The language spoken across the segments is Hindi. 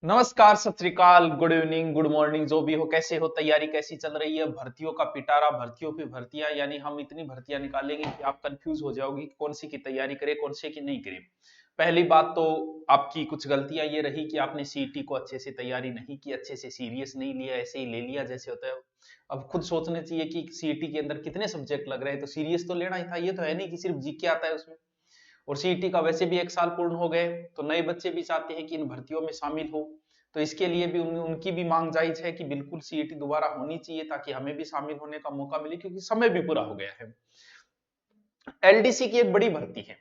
नमस्कार, सत श्री अकाल, गुड इवनिंग, गुड मॉर्निंग, जो भी हो, कैसे हो, तैयारी कैसी चल रही है। भर्तियों का पिटारा, भर्तियों पे भर्तियां, यानी हम इतनी भर्तियां निकालेंगे कि आप कंफ्यूज हो जाओगी कि कौन सी की तैयारी करें, कौन से की नहीं करें। पहली बात तो आपकी कुछ गलतियां ये रही कि आपने सीईटी को अच्छे से तैयारी नहीं की, अच्छे से सीरियस नहीं लिया, ऐसे ही ले लिया जैसे होता है। अब खुद सोचना चाहिए कि सीईटी के अंदर कितने सब्जेक्ट लग रहे हैं, तो सीरियस तो लेना ही था। ये तो है नहीं कि सिर्फ जीके आता है उसमें। और सीईटी का वैसे भी 1 साल पूर्ण हो गए, तो नए बच्चे भी चाहते हैं कि इन भर्तियों में शामिल हो। तो इसके लिए भी उनकी भी मांग जायज है कि बिल्कुल सीईटी दोबारा होनी चाहिए, ताकि हमें भी शामिल होने का मौका मिले, क्योंकि समय भी पूरा हो गया है। एलडीसी की एक बड़ी भर्ती है,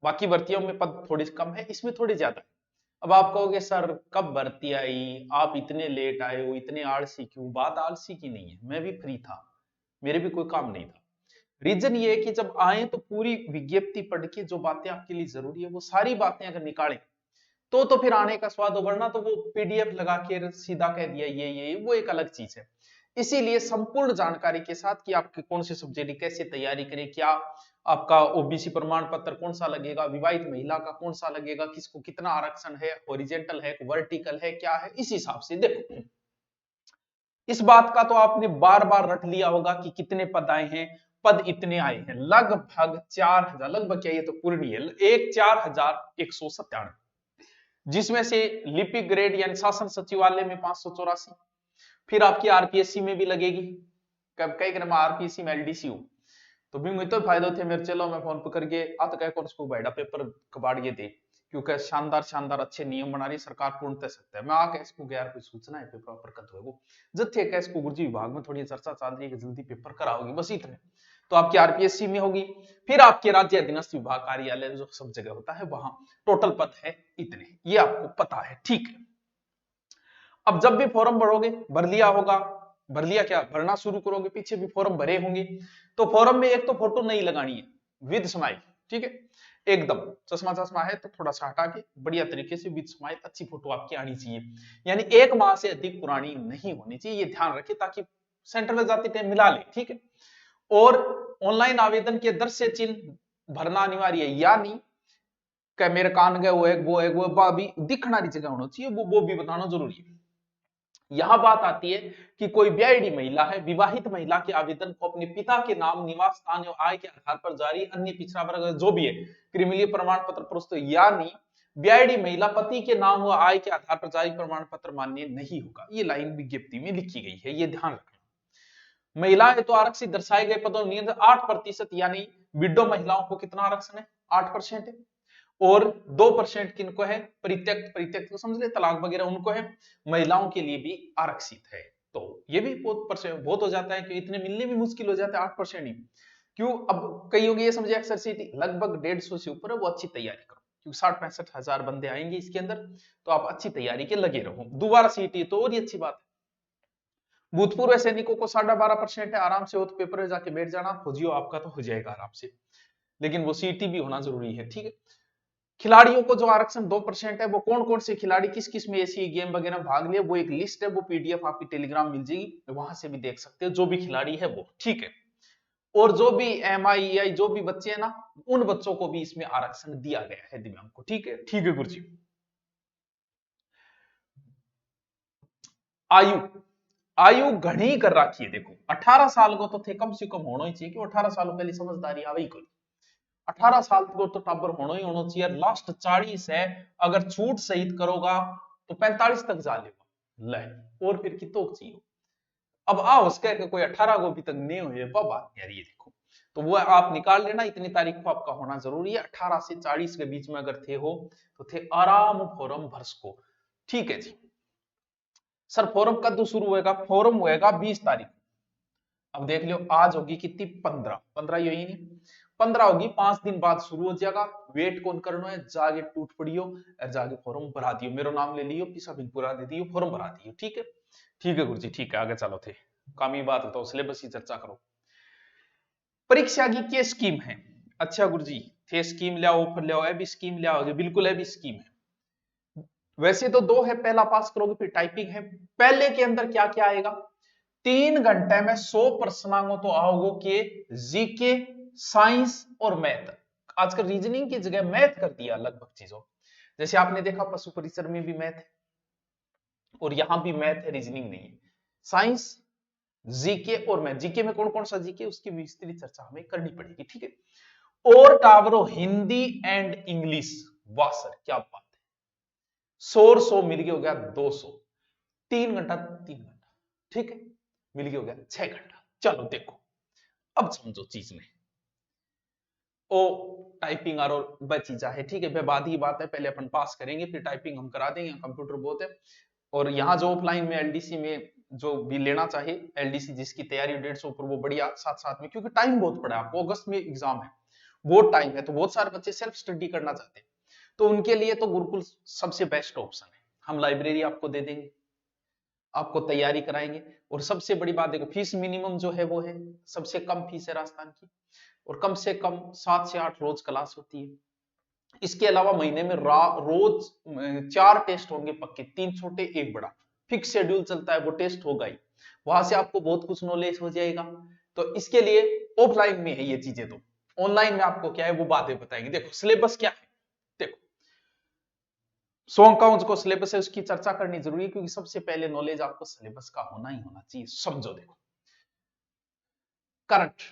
बाकी भर्तियों में पद थोड़ी कम है, इसमें थोड़ी ज्यादा है। अब आप कहोगे सर कब भर्ती आई, आप इतने लेट आए हो, इतने आलसी क्यों। बात आलसी की नहीं है, मैं भी फ्री था, मेरे भी कोई काम नहीं था। रीजन ये है कि जब आए तो पूरी विज्ञप्ति पढ़ के जो बातें आपके लिए जरूरी है वो सारी बातें अगर निकालें तो फिर आने का स्वाद हो। वरना तो वो पीडीएफ लगा के सीधा कह दिया ये वो एक अलग चीज है। इसीलिए संपूर्ण जानकारी के साथ कि आपके कौन से सब्जेक्ट कैसे तैयारी करें, क्या आपका ओबीसी प्रमाण पत्र कौन सा लगेगा, विवाहित महिला का कौन सा लगेगा, किसको कितना आरक्षण है, ओरिजेंटल है, वर्टिकल है, क्या है, इस हिसाब से देखो। इस बात का तो आपने बार बार रट लिया होगा कि कितने पद आए हैं। पद इतने आए हैं, लगभग 4,000, लगभग क्या, ये तो पूर्ण है, एक 4,197, जिसमें से लिपिक ग्रेड यानी शासन सचिवालय में 584, फिर आपकी आरपीएससी में भी लगेगी। कब कई क्रम आरपीएससी में एलडीसी हो तो भी मुझे तो फायदे थे मेरे। चलो मैं फोन पे करके आत कह कौन उसको बैठा पेपर कबाड़ ये दे, क्योंकि शानदार शानदार अच्छे नियम बना रही सरकार, पूर्णतः सकता है। मैं आके इसको यार कोई सूचना है पेपर पर कद हो जत्थे कह इसको गुरुजी विभाग में थोड़ी चर्चा चल रही है कि जल्दी पेपर कराओगी, बस इतने। तो आपकी आरपीएससी में होगी, फिर आपके राज्य अधीनस्थ विभाग कार्यालय जो सब जगह होता है वहां टोटल पद है इतने, ये आपको पता है, ठीक है। अब जब भी फॉर्म भरोगे, भर लिया होगा, भर लिया क्या, भरना शुरू करोगे, पीछे भी फॉर्म भरे होंगे, तो फॉर्म में एक तो फोटो नहीं लगानी है विद स्माइल, ठीक है। एकदम चश्मा चश्मा है तो थोड़ा सा हटा के बढ़िया तरीके से विद स्माइल अच्छी फोटो आपकी आनी चाहिए। यानी 1 माह से अधिक पुरानी नहीं होनी चाहिए, ये ध्यान रखें, ताकि सेंटर में जाते टाइम मिला ले, ठीक है। और ऑनलाइन आवेदन के दृश्य चिन्ह भरना अनिवार्य है, यानी क्या मेरे कान गए वो भी दिखना जगह होना चाहिए, वो भी बताना जरूरी है। यहां बात आती है कि कोई ब्याहिडी महिला है, विवाहित महिला के आवेदन को अपने पिता के नाम, निवास स्थान और आय के आधार पर जारी अन्य पिछड़ा वर्ग जो भी है क्रिमिनल प्रमाण पत्र प्रस्तुत, यानी ब्याहिडी महिला पति के नाम व आय के आधार पर जारी प्रमाण पत्र मान्य नहीं होगा। ये लाइन विज्ञप्ति में लिखी गई है, ये ध्यान रखना। महिलाएं तो आरक्षित दर्शाए गए पदों में 8%, यानी विडो महिलाओं को कितना आरक्षण है, 8% है। और 2% किनको है, परित्यक्त, परित्यक्त को समझ ले, तलाक वगैरह उनको है। महिलाओं के लिए भी आरक्षित है। तो ये भी बहुत हो जाता है कि इतने मिलने भी मुश्किल हो जाता है 8% ही क्यों। अब कई होगी ये समझे अक्सर सीटी लगभग 150 से ऊपर है, वो अच्छी तैयारी करो, क्योंकि 60-65 हजार बंदे आएंगे इसके अंदर, तो आप अच्छी तैयारी के लगे रहो। दोबारा सीटी तो और ही अच्छी बात है। भूतपूर्व सैनिकों को 12.5% है, आराम से हो तो पेपर में जाके बैठ जाना, खोजियो आपका तो हो जाएगा आराम से, लेकिन वो सीटी भी होना जरूरी है, ठीक है। खिलाड़ियों को जो आरक्षण 2% है, वो कौन कौन से खिलाड़ी किस किस में ऐसी गेम वगैरह भाग लिया, वो एक लिस्ट है, वो पीडीएफ आपकी टेलीग्राम मिल जाएगी, वहां से भी देख सकते हो जो भी खिलाड़ी है वो, ठीक है। और जो भी एमआईआई जो भी बच्चे हैं ना, उन बच्चों को भी इसमें आरक्षण दिया गया है, दिव्यांग को, ठीक है, ठीक है गुरुजी। आयु, आयु घनी कर रखी है, देखो 18 साल को तो थे कम से कम होना ही चाहिए, कि 18 सालों पहले समझदारी आवे ही कोई। 18 साल को तो टाबर होना ही होना चाहिए, लास्ट 40 है, अगर छूट सहित करोगा तो 45 तक जा लेगा ले, और फिर कितो चाहिए। अब आओ उसके कोई 18 को भी तक नहीं हुए बात यार, ये देखो, तो वो आप निकाल लेना, इतनी तारीख को आपका होना जरूरी है। 18 से 40 के बीच में अगर थे हो तो थे आराम फॉरम भर सको, ठीक है जी। सर फॉरम कब शुरू होएगा, फॉरम होएगा 20 तारीख। अब देख लियो आज होगी कितनी, 15 यही नहीं, 15 होगी, 5 दिन बाद शुरू हो जाएगा। वेट कौन करना है, जाके टूट पड़ियो और जाके फॉर्म भरा दियो, मेरा नाम ले लियो, पिसा बिन पूरा दे दियो, फॉर्म भरा दियो, ठीक है। ठीक है गुरुजी, ठीक है, आगे चलो थे कामी बात तो सिलेबस की चर्चा करो। परीक्षा की क्या स्कीम है, अच्छा गुरुजी थे स्कीम ले आओ, ऑफर ले आओ, भी स्कीम ले आओगे, बिल्कुल है भी स्कीम है। वैसे तो दो है, पहला पास करोगे फिर टाइपिंग है। पहले के अंदर क्या क्या आएगा, 3 घंटे में 100 प्रश्नांकों तो आओगे के जीके, साइंस और मैथ। आजकल रीजनिंग की जगह मैथ कर दिया लगभग चीजों, जैसे आपने देखा पशु परिसर में भी मैथ है, और यहां भी मैथ है, रीजनिंग नहीं है। साइंस, जीके और मैथ। जीके में कौन कौन सा जीके, उसकी विस्तृत चर्चा हमें करनी पड़ेगी, ठीक है। और टावरो हिंदी एंड इंग्लिश, वाह सर क्या बात है। 100 मिल गया, हो गया 200, 3 घंटा 3 घंटा, ठीक है, मिल गया हो गया 6 घंटा। चलो देखो अब समझो चीज में, ओ टाइपिंग और वह चीजा है, ठीक है, वह बाद की बात है, पहले अपन पास करेंगे फिर टाइपिंग हम करा देंगे, कंप्यूटर बहुत है। और यहाँ जो ऑफलाइन में एलडीसी में जो भी लेना चाहिए, एलडीसी जिसकी तैयारी 150 ऊपर, वो बढ़िया साथ साथ में, क्योंकि टाइम बहुत पड़ा है आपको, अगस्त में एग्जाम है, बहुत टाइम है, तो बहुत सारे बच्चे सेल्फ स्टडी करना चाहते हैं, तो उनके लिए तो गुरुकुल सबसे बेस्ट ऑप्शन है। हम लाइब्रेरी आपको दे देंगे, आपको तैयारी कराएंगे, और सबसे बड़ी बात देखो, फीस मिनिमम जो है वो है, सबसे कम फीस है राजस्थान की, और कम से कम 7 से 8 रोज क्लास होती है। इसके अलावा महीने में रोज 4 टेस्ट होंगे पक्के, 3 छोटे 1 बड़ा, फिक्स शेड्यूल चलता है, वो टेस्ट होगा ही, वहां से आपको बहुत कुछ नॉलेज हो जाएगा। तो इसके लिए ऑफलाइन में है ये चीजें, तो ऑनलाइन में आपको क्या है वो बातें बताएंगे। देखो सिलेबस क्या है, देखो 100 अंकों को सिलेबस है, उसकी चर्चा करनी जरूरी है, क्योंकि सबसे पहले नॉलेज आपको सिलेबस का होना ही होना चाहिए। समझो देखो, करंट,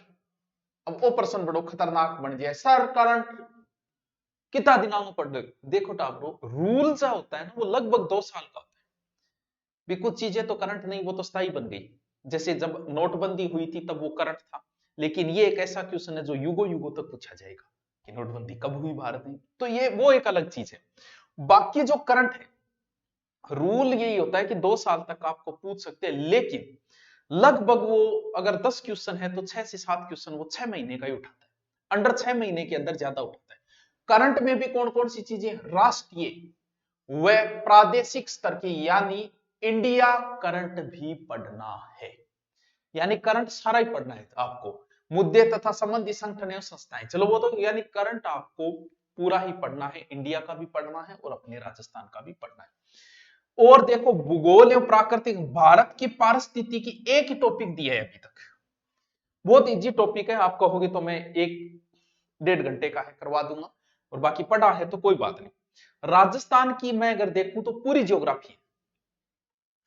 अब वो प्रश्न बड़ो खतरनाक बन जाए, सर करंट कितना दिनों में पढ़ लो। देखो टाबरो, रूल जो होता है ना वो लगभग 2 साल का होता है, भी कुछ चीजें तो करंट नहीं, वो तो स्थायी बन गई। जैसे जब नोटबंदी हुई थी तब वो करंट था, लेकिन ये एक ऐसा क्वेश्चन है जो युगों युगों तक पूछा जाएगा कि नोटबंदी कब हुई भारत में, तो ये वो एक अलग चीज है। बाकी जो करंट है, रूल यही होता है कि 2 साल तक आपको पूछ सकते हैं, लेकिन लगभग वो अगर 10 क्वेश्चन है तो 6 से 7 क्वेश्चन वो 6 महीने का ही उठाता है, अंडर 6 महीने के अंदर ज्यादा उठाता है। करंट में भी कौन कौन सी चीजें, राष्ट्रीय व प्रादेशिक स्तर की, यानी इंडिया करंट भी पढ़ना है, यानी करंट सारा ही पढ़ना है आपको, मुद्दे तथा संबंधी संगठन एवं संस्थाएं, चलो वो तो, यानी करंट आपको पूरा ही पढ़ना है, इंडिया का भी पढ़ना है और अपने राजस्थान का भी पढ़ना है। और देखो भूगोल एवं प्राकृतिक, भारत की पारिस्थितिकी की एक ही टॉपिक दिया है अभी तक, बहुत इजी टॉपिक है, आप कहोगे तो मैं 1-1.5 घंटे का है करवा दूंगा, और बाकी पढ़ा है तो कोई बात नहीं। राजस्थान की मैं अगर देखूं तो पूरी ज्योग्राफी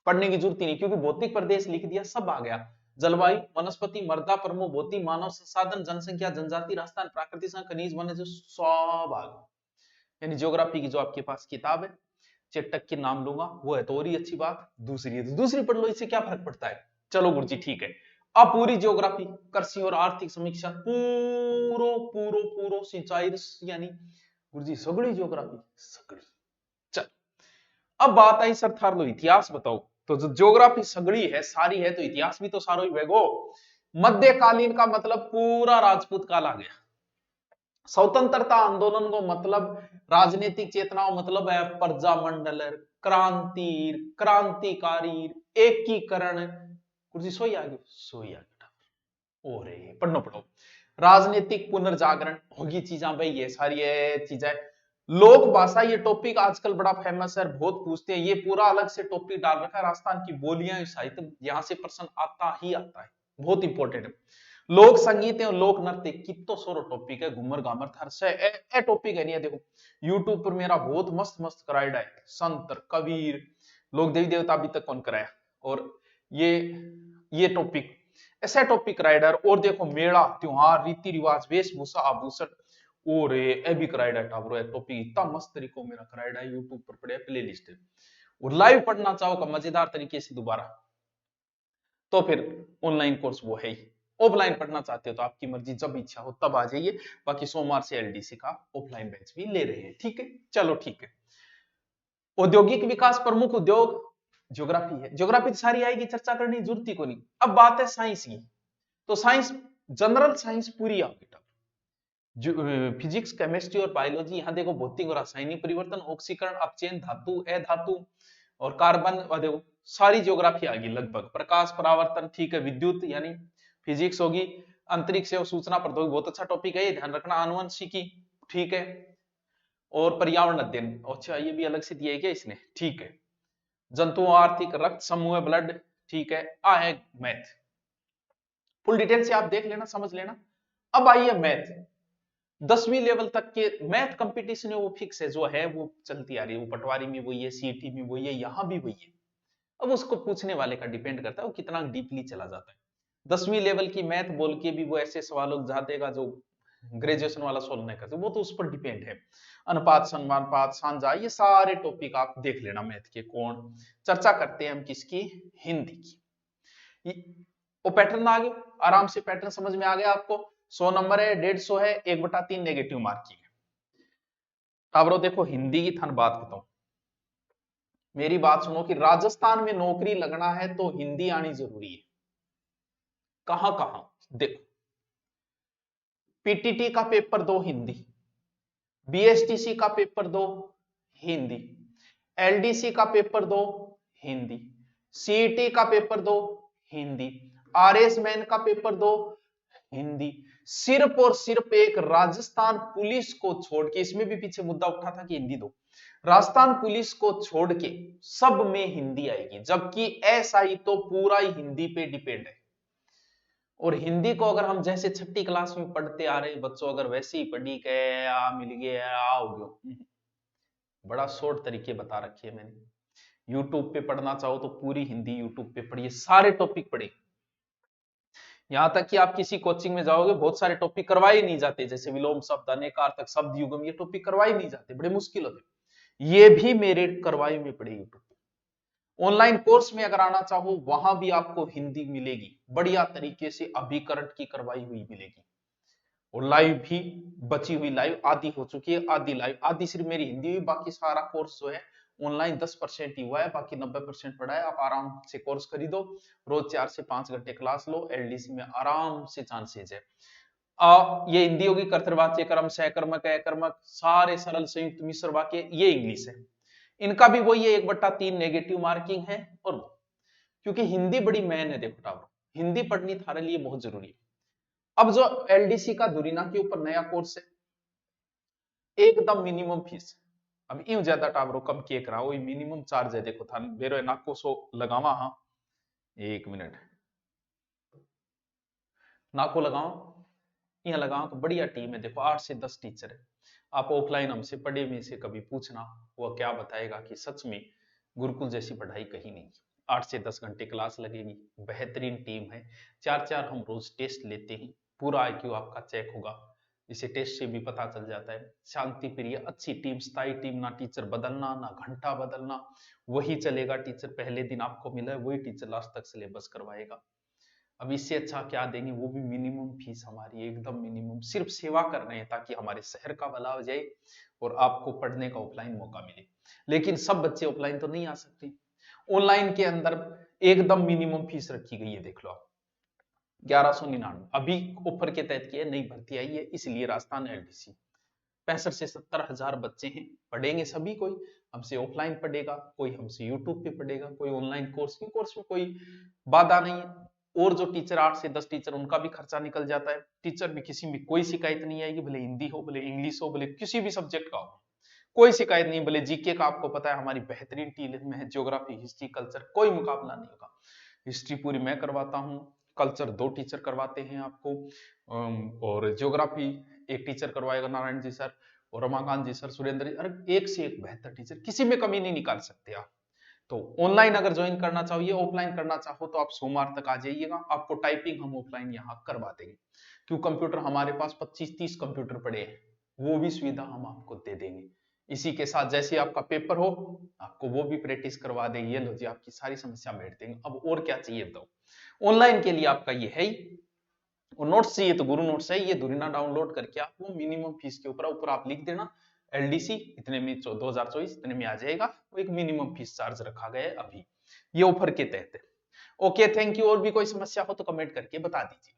पढ़ने की जरूरत ही नहीं, क्योंकि भौतिक प्रदेश लिख दिया, सब आ गया, जलवायु, वनस्पति, मृदा, प्रमुख भौतिक, मानव संसाधन, जनसंख्या, जनजाति, राजस्थान, प्राकृतिक संसाधन, खनिज, वन्य, सब आ गया। यानी ज्योग्राफी की जो आपके पास किताब है, चेटक के नाम लूंगा, वो है तो और ही अच्छी बात, दूसरी है तो दूसरी पढ़ लो, इससे क्या फर्क पड़ता है। चलो गुरुजी ठीक है, अब पूरी ज्योग्राफी, कृषि और आर्थिक समीक्षा, पूरो पूरो पूरो सिंचाई, यानी गुरुजी सगड़ी ज्योग्राफी सगड़ी। चल अब बात आई सर थार लो इतिहास बताओ, तो जो ज्योग्राफी सगड़ी है सारी है, तो इतिहास भी तो सारो ही वेगो। मध्यकालीन का मतलब पूरा राजपूत काल आ गया, स्वतंत्रता आंदोलन को मतलब राजनीतिक चेतना मतलब है प्रजामंडल, क्रांति, क्रांतिकारी, एकीकरण, कुछ सोई आ गया, सोई आ गया, ओरे पढ़नो पढ़ो, राजनीतिक पुनर्जागरण होगी चीजा भाई, ये सारी ये चीजें। लोक भाषा, ये टॉपिक आजकल बड़ा फेमस है, बहुत पूछते हैं, ये पूरा अलग से टॉपिक डाल रखा है, राजस्थान की बोलियां साहित्य, यहां से प्रश्न आता ही आता है, बहुत इंपॉर्टेंट है। लोक संगीत और लोक नृत्य, कितो सोरो टॉपिक है, घूमर घामर थर से ए टॉपिक है नहीं है। देखो यूट्यूब पर मेरा बहुत मस्त मस्त कराइडा है, संत कबीर, लोक देवी देवता अभी तक कौन कराया, और ये टॉपिक, ऐसा टॉपिक राइडर, और देखो मेला त्योहार, रीति रिवाज, वेशभूषा, आभूषण, और ए भी कराइडा टावरो है टॉपिक, इतना मस्त तरीको मेरा कराइडा है, यूट्यूब पर पड़े प्ले लिस्ट है। और लाइव पढ़ना चाहो का मजेदार तरीके से दोबारा, तो फिर ऑनलाइन कोर्स वो है ही। ऑफलाइन पढ़ना चाहते हो तो आपकी मर्जी, जब इच्छा हो तब आ जाइए, बाकी सोमवार से एलडीसी का ऑफलाइन बैच भी ले रहे हैं, ठीक है। चलो ठीक है, औद्योगिक विकास, प्रमुख उद्योग, ज्योग्राफी है, ज्योग्राफी सारी आएगी, चर्चा करने की जरूरत ही को नहीं। अब बात है साइंस की, तो साइंस, जनरल साइंस पूरी आ गई, फिजिक्स, केमिस्ट्री और बायोलॉजी, यहाँ देखो भौतिक और रासायनिक परिवर्तन, ऑक्सीकरण, अपचयन, धातु, अधातु और कार्बन, देखो सारी ज्योग्राफी आ गई लगभग, प्रकाश परावर्तन, ठीक है, विद्युत यानी फिजिक्स होगी, अंतरिक्ष एवं सूचना प्रौद्योगिकी, बहुत अच्छा टॉपिक है, ये ध्यान रखना, आनुवंशिकी, ठीक है, और पर्यावरण अध्ययन, अच्छा ये भी अलग से दिया है क्या इसने, ठीक है, जंतु आर्थिक, रक्त समूह, ब्लड, ठीक है, आ है मैथ, फुल डिटेल से आप देख लेना, समझ लेना। अब आइए मैथ, 10वीं लेवल तक के मैथ कंपटीशन है वो फिक्स है, जो है वो चलती आ रही है, वो पटवारी में वही है, सीईटी में वही है, यहां भी वही है। अब उसको पूछने वाले का डिपेंड करता है वो कितना डीपली चला जाता है। 10वीं लेवल की मैथ बोल के भी वो ऐसे सवाल उलझा देगा जो ग्रेजुएशन वाला सोल्व नहीं करते, वो तो उस पर डिपेंड है। अनुपात, समानुपात, सांजा, ये सारे टॉपिक आप देख लेना मैथ के। कौन चर्चा करते हैं हम किसकी? हिंदी की। वो पैटर्न आ गया, आराम से पैटर्न समझ में आ गया आपको। 100 नंबर है, 150 है, 1/3 नेगेटिव मार्किंग है। अब देखो हिंदी की थन बात बताऊं, मेरी बात सुनो कि राजस्थान में नौकरी लगना है तो हिंदी आनी जरूरी है। कहां कहां देखो, पीटीटी का पेपर दो हिंदी, बीएसटीसी का पेपर दो हिंदी, एलडीसी का पेपर दो हिंदी, सीईटी का पेपर दो हिंदी, आरएस मैन का पेपर दो हिंदी। सिर्फ और सिर्फ एक राजस्थान पुलिस को छोड़ के, इसमें भी पीछे मुद्दा उठा था कि हिंदी दो, राजस्थान पुलिस को छोड़ के सब में हिंदी आएगी, जबकि एसआई तो पूरा ही हिंदी पे डिपेंड है। और हिंदी को अगर हम जैसे छठी क्लास में पढ़ते आ रहे बच्चों, अगर वैसे ही पढ़ी के आ मिल गया आ हो गयो, बड़ा शॉर्ट तरीके बता रखे है मैंने। यूट्यूब पे पढ़ना चाहो तो पूरी हिंदी यूट्यूब पे पढ़िए, सारे टॉपिक पढ़े। यहां तक कि आप किसी कोचिंग में जाओगे बहुत सारे टॉपिक करवाए नहीं जाते, जैसे विलोम शब्द, अनेकार्थक, शब्द युगम, ये टॉपिक करवाए नहीं जाते, बड़े मुश्किल होते। ये भी मेरे करवाए में पड़े यूट्यूब। ऑनलाइन कोर्स में अगर आना चाहो वहां भी आपको हिंदी मिलेगी, बढ़िया तरीके से अभिकरण की करवाई हुई मिलेगी। और लाइव भी बची हुई, लाइव आधी हो चुकी है, आधी लाइव, आधी सिर्फ मेरी हिंदी हुई, बाकी सारा कोर्स जो है ऑनलाइन 10% ही हुआ है, बाकी 90% पड़ा है। आप आराम से कोर्स खरीदो, रोज 4 से 5 घंटे क्लास लो, एलडीसी में आराम से चांसेज है। ये हिंदी होगी, कर्तृवाच्य कर्म, सहकर्मक, अकर्मक, सारे सरल, संयुक्त, मिश्र वाक्य, ये इंग्लिश है। इनका भी वही है, 1/3 नेगेटिव मार्किंग है। और क्योंकि हिंदी बड़ी मेन है, देखो टावर, हिंदी पढ़नी थारे लिए बहुत जरूरी है। अब जो एलडीसी का दुरीना के ऊपर नया कोर्स है, एकदम मिनिमम फीस, अब यूं ज्यादा टावरो कम किए करा, वही मिनिमम चार्ज है। देखो था बेरो नाको सो लगावा, हाँ 1 मिनट नाको लगाओ, यहाँ लगाओ तो बढ़िया टीम है। देखो 8 से 10 टीचर है। आप ऑफलाइन हमसे पढ़े में से कभी पूछना, वो क्या बताएगा कि सच में गुरुकुल जैसी पढ़ाई कहीं नहीं। 8 से 10 घंटे क्लास लगेगी, बेहतरीन टीम है। 4 हम रोज टेस्ट लेते हैं, पूरा आईक्यू आपका चेक होगा, इसे टेस्ट से भी पता चल जाता है। शांति प्रिय अच्छी टीम, स्थायी टीम, ना टीचर बदलना ना घंटा बदलना, वही चलेगा टीचर पहले दिन आपको मिला है वही टीचर लास्ट तक सिलेबस करवाएगा। अब इससे अच्छा क्या देंगे, वो भी मिनिमम फीस हमारी एकदम मिनिमम, सिर्फ सेवा कर रहे हैं ताकि हमारे शहर का भला हो जाए और आपको पढ़ने का ऑफलाइन मौका मिले। लेकिन सब बच्चे ऑफलाइन तो नहीं आ सकते, ऑनलाइन के अंदर एकदम मिनिमम फीस रखी गई है, देख लो आप 1199। अभी ऑफर के तहत की है, नई भर्ती आई है, इसलिए राजस्थान एलडीसी 65 से 70 हजार बच्चे हैं, पढ़ेंगे सभी, कोई हमसे ऑफलाइन पढ़ेगा, कोई हमसे यूट्यूब पे पढ़ेगा, कोई ऑनलाइन कोर्स में कोई बाधा नहीं है। और जो टीचर 8 से 10 टीचर, उनका भी खर्चा निकल जाता है। टीचर भी किसी में कोई शिकायत नहीं आएगी, भले हिंदी हो, भले इंग्लिश हो, भले किसी भी सब्जेक्ट का हो, कोई शिकायत नहीं। भले जीके का आपको पता है हमारी बेहतरीन टीम है, ज्योग्राफी, हिस्ट्री, कल्चर, कोई मुकाबला नहीं होगा। हिस्ट्री पूरी मैं करवाता हूँ, कल्चर 2 टीचर करवाते हैं आपको, और ज्योग्राफी 1 टीचर करवाएगा, नारायण जी सर और रमाकांत जी सर, सुरेंद्र जी, अरे एक से एक बेहतर टीचर, किसी में कमी नहीं निकाल सकते आप। तो ऑनलाइन अगर ज्वाइन करना चाहिए, ऑफलाइन करना चाहो तो आप सोमवार तक आ जाइएगा, आपको टाइपिंग हम ऑफलाइन यहाँ करवा देंगे। क्यों, कंप्यूटर हमारे पास 25-30 कंप्यूटर पड़े हैं, वो भी सुविधा हम आपको दे देंगे। इसी के साथ जैसे आपका पेपर हो आपको वो भी प्रैक्टिस करवा देंगे। ये लो जी, आपकी सारी समस्या बैठ देंगे। अब और क्या चाहिए बताओ, ऑनलाइन के लिए आपका ये है ही। और नोट्स चाहिए तो गुरु नोट्स है, ये धुरीना डाउनलोड करके आपको मिनिमम फीस के ऊपर आप लिख देना एलडीसी इतने में 2024 इतने में आ जाएगा। वो एक मिनिमम फीस चार्ज रखा गया है अभी, ये ऑफर के तहत है। Okay, thank you. और भी कोई समस्या हो तो कमेंट करके बता दीजिए।